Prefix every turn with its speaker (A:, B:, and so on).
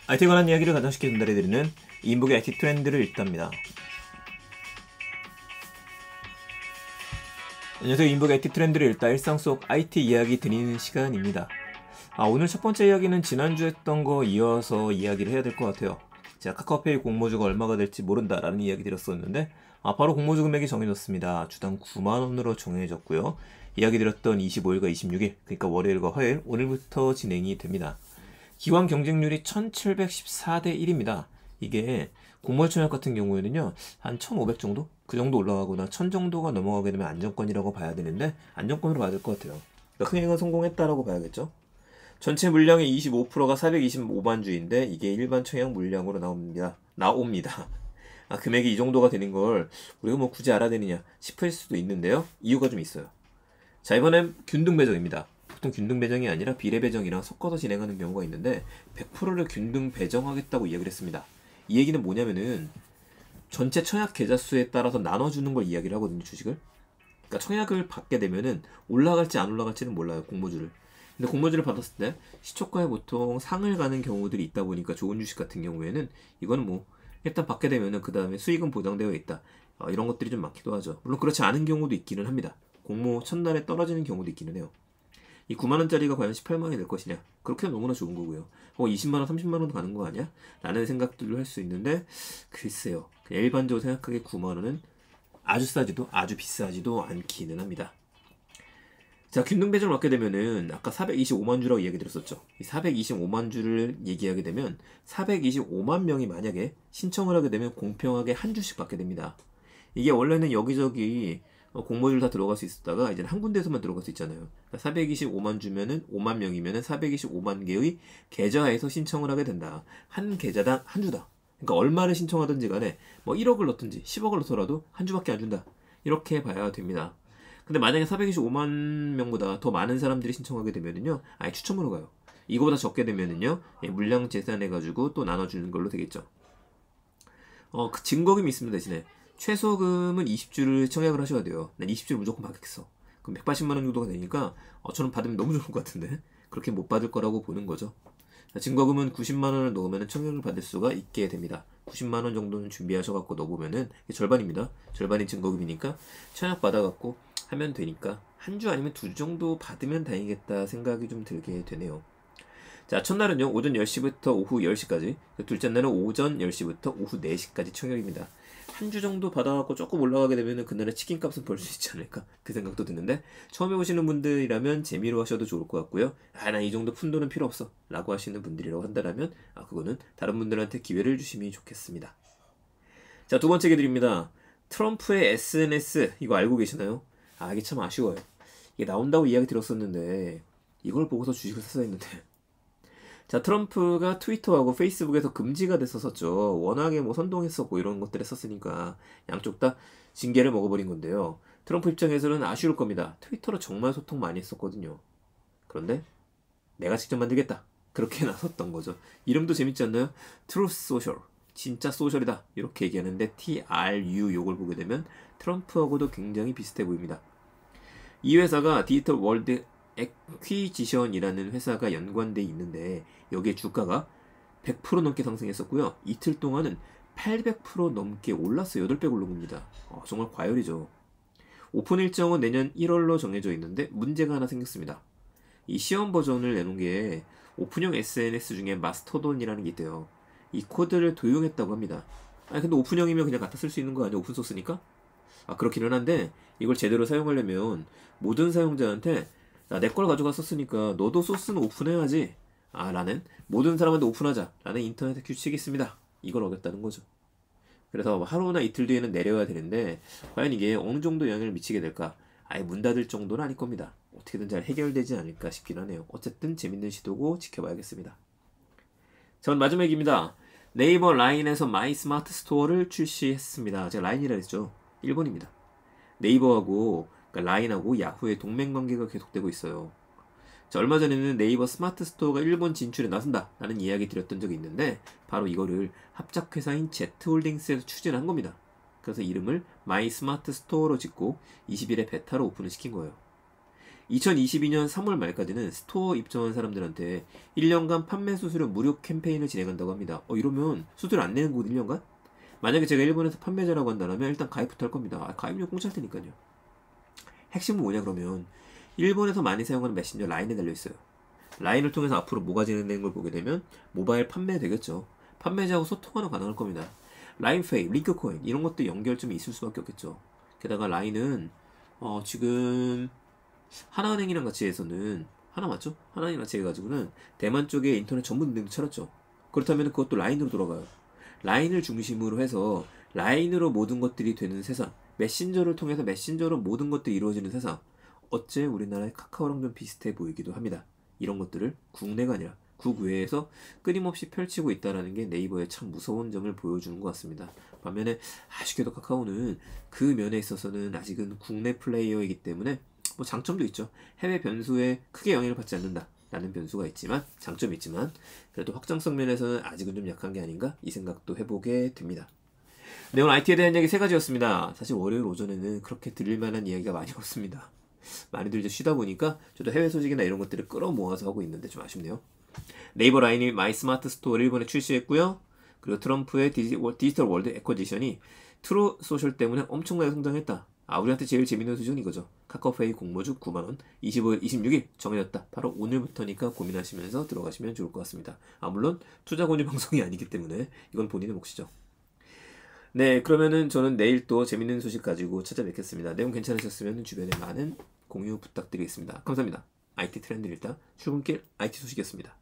A: IT에 관한 이야기를 가장 쉽게 전달해드리는 이인복의 IT 트렌드를 읽답니다. 안녕하세요. 이인복의 IT 트렌드를 읽다 일상 속 IT 이야기 드리는 시간입니다. 오늘 첫 번째 이야기는 지난주에 했던 거 이어서 이야기를 해야 될 것 같아요. 제가 카카오페이 공모주가 얼마가 될지 모른다라는 이야기 드렸었는데 바로 공모주 금액이 정해졌습니다. 주당 9만원으로 정해졌고요. 이야기 드렸던 25일과 26일, 그러니까 월요일과 화요일, 오늘부터 진행이 됩니다. 기왕 경쟁률이 1714대 1입니다. 이게 공모주 청약 같은 경우에는요, 한 1500 정도? 그 정도 올라가거나 1000 정도가 넘어가게 되면 안정권이라고 봐야 되는데, 안정권으로 봐야 될 것 같아요. 그러니까 흥행은 성공했다라고 봐야겠죠? 전체 물량의 25%가 425만 주인데, 이게 일반 청약 물량으로 나옵니다. 금액이 이 정도가 되는 걸 우리가 뭐 굳이 알아야 되느냐 싶을 수도 있는데요. 이유가 좀 있어요. 자, 이번엔 균등 배정입니다. 보통 균등 배정이 아니라 비례 배정이랑 섞어서 진행하는 경우가 있는데 100%를 균등 배정하겠다고 이야기를 했습니다. 이 얘기는 뭐냐면은 전체 청약 계좌 수에 따라서 나눠주는 걸 이야기를 하거든요, 주식을. 그러니까 청약을 받게 되면은 올라갈지 안 올라갈지는 몰라요, 공모주를. 근데 공모주를 받았을 때 시초가에 보통 상을 가는 경우들이 있다 보니까 좋은 주식 같은 경우에는 이거는 뭐 일단 받게 되면은 그 다음에 수익은 보장되어 있다. 이런 것들이 좀 많기도 하죠. 물론 그렇지 않은 경우도 있기는 합니다. 공모 첫날에 떨어지는 경우도 있기는 해요. 이 9만원짜리가 과연 18만원이 될 것이냐? 그렇게 너무나 좋은 거고요. 20만원, 30만원도 가는 거 아니야? 라는 생각들을 할 수 있는데, 글쎄요. 그냥 일반적으로 생각하기에 9만원은 아주 싸지도 아주 비싸지도 않기는 합니다. 자, 균등 배정을 받게 되면은 아까 425만 주라고 얘기 드렸었죠. 이 425만 주를 얘기하게 되면 425만 명이 만약에 신청을 하게 되면 공평하게 한 주씩 받게 됩니다. 이게 원래는 여기저기 공모주를 다 들어갈 수 있었다가 이제는 한 군데에서만 들어갈 수 있잖아요. 425만 주면은 5만 명이면은 425만 개의 계좌에서 신청을 하게 된다. 한 계좌당 한 주다. 그러니까 얼마를 신청하든지 간에 뭐 1억을 넣든지 10억을 넣더라도 한 주밖에 안 준다. 이렇게 봐야 됩니다. 근데 만약에 425만 명보다 더 많은 사람들이 신청하게 되면은요, 아예 추첨으로 가요. 이거보다 적게 되면은요, 물량 재산해가지고 또 나눠주는 걸로 되겠죠. 그 증거금이 있습니다, 대신에. 최소금은 20주를 청약을 하셔야 돼요. 난 20주를 무조건 받겠어. 그럼 180만원 정도가 되니까, 저는 받으면 너무 좋을 것 같은데. 그렇게 못 받을 거라고 보는 거죠. 증거금은 90만원을 넣으면 청약을 받을 수가 있게 됩니다. 90만원 정도는 준비하셔갖고 넣어보면은, 절반입니다. 절반이 증거금이니까, 청약 받아갖고 하면 되니까, 한 주 아니면 2주 정도 받으면 다행이겠다 생각이 좀 들게 되네요. 자, 첫날은요, 오전 10시부터 오후 10시까지, 둘째 날은 오전 10시부터 오후 4시까지 청약입니다. 한 주 정도 받아갖고 조금 올라가게 되면 그날의 치킨값은 벌 수 있지 않을까, 그 생각도 드는데, 처음에 오시는 분들이라면 재미로 하셔도 좋을 것 같고요. 나 이 정도 푼돈은 필요 없어 라고 하시는 분들이라고 한다면 그거는 다른 분들한테 기회를 주시면 좋겠습니다. 자, 두 번째 얘기드립니다. 트럼프의 SNS, 이거 알고 계시나요? 이게 참 아쉬워요. 이게 나온다고 이야기 들었었는데 이걸 보고서 주식을 샀어야 했는데. 자, 트럼프가 트위터하고 페이스북에서 금지가 됐었죠. 워낙에 뭐 선동했었고 이런 것들 했었으니까 양쪽 다 징계를 먹어버린 건데요. 트럼프 입장에서는 아쉬울 겁니다. 트위터로 정말 소통 많이 했었거든요. 그런데 내가 직접 만들겠다, 그렇게 나섰던 거죠. 이름도 재밌지 않나요? 트루스 소셜, 진짜 소셜이다, 이렇게 얘기하는데 TRU 요걸 보게 되면 트럼프하고도 굉장히 비슷해 보입니다. 이 회사가 디지털 월드 에퀴지션이라는 회사가 연관돼 있는데 여기에 주가가 100% 넘게 상승했었고요. 이틀 동안은 800% 넘게 올랐어요. 8배 오른 겁니다. 정말 과열이죠. 오픈 일정은 내년 1월로 정해져 있는데 문제가 하나 생겼습니다. 이 시험 버전을 내놓은 게 오픈형 SNS 중에 마스터돈이라는 게 있대요. 이 코드를 도용했다고 합니다. 근데 오픈형이면 그냥 갖다 쓸 수 있는 거 아니야? 오픈소스니까? 그렇기는 한데 이걸 제대로 사용하려면 모든 사용자한테 내 걸 가져가 썼으니까 너도 소스는 오픈해야지 라는, 모든 사람한테 오픈하자 라는 인터넷 규칙이 있습니다. 이걸 어겼다는 거죠. 그래서 하루나 이틀 뒤에는 내려야 되는데 과연 이게 어느 정도 영향을 미치게 될까? 아예 문 닫을 정도는 아닐 겁니다. 어떻게든 잘 해결되지 않을까 싶긴 하네요. 어쨌든 재밌는 시도고 지켜봐야겠습니다. 전 마지막 얘기입니다. 네이버 라인에서 마이 스마트 스토어를 출시했습니다. 제가 라인이라 했죠. 일본입니다. 네이버하고, 그러니까 라인하고 야후의 동맹관계가 계속되고 있어요. 자, 얼마 전에는 네이버 스마트 스토어가 일본 진출에 나선다 라는 이야기 드렸던 적이 있는데 바로 이거를 합작회사인 Z홀딩스에서 추진한 겁니다. 그래서 이름을 마이 스마트 스토어로 짓고 20일에 베타로 오픈을 시킨 거예요.
B: 2022년 3월 말까지는 스토어 입점한 사람들한테 1년간 판매 수수료 무료 캠페인을 진행한다고 합니다. 이러면 수수료 안 내는 곳 1년간? 만약에 제가 일본에서 판매자라고 한다면 일단 가입부터 할 겁니다. 가입료 공짜일 테니까요. 핵심은 뭐냐 그러면 일본에서 많이 사용하는 메신저 라인에 달려있어요. 라인을 통해서 앞으로 뭐가 진행되는 걸 보게 되면 모바일 판매 되겠죠. 판매자하고 소통하는 가능할 겁니다. 라인페이, 링크코인 이런 것도 연결점이 있을 수밖에 없겠죠. 게다가 라인은 지금 하나은행이랑 같이 해서는 하나 맞죠? 하나은행 같이 해가지고는 대만 쪽에 인터넷 전부 능력 차렸죠. 그렇다면 그것도 라인으로 돌아가요. 라인을 중심으로 해서 라인으로 모든 것들이 되는 세상, 메신저를 통해서 메신저로 모든 것들이 이루어지는 세상. 어째 우리나라의 카카오랑 좀 비슷해 보이기도 합니다. 이런 것들을 국내가 아니라 국외에서 끊임없이 펼치고 있다는 게 네이버의 참 무서운 점을 보여주는 것 같습니다. 반면에 아쉽게도 카카오는 그 면에 있어서는 아직은 국내 플레이어이기 때문에 뭐 장점도 있죠. 해외 변수에 크게 영향을 받지 않는다 라는 변수가 있지만, 장점이 있지만 그래도 확장성 면에서는 아직은 좀 약한 게 아닌가 이 생각도 해보게 됩니다. 네, 오늘 IT에 대한 이야기 3가지였습니다. 사실 월요일 오전에는 그렇게 드릴 만한 이야기가 많이 없습니다. 많이들 이제 쉬다 보니까 저도 해외 소식이나 이런 것들을 끌어모아서 하고 있는데 좀 아쉽네요. 네이버 라인이 마이 스마트 스토어를 일본에 출시했고요. 그리고 트럼프의 디지털 월드 애쿼지션이 트루 소셜 때문에 엄청나게 성장했다. 우리한테 제일 재밌는 소식은 이거죠. 카카오페이 공모주 9만원 25일, 26일 정해졌다. 바로 오늘부터니까 고민하시면서 들어가시면 좋을 것 같습니다. 물론 투자 권유 방송이 아니기 때문에 이건 본인의 몫이죠. 네, 그러면은 저는 내일 또 재밌는 소식 가지고 찾아뵙겠습니다. 내용 괜찮으셨으면 주변에 많은 공유 부탁드리겠습니다. 감사합니다. IT 트렌드 일단 출근길 IT 소식이었습니다.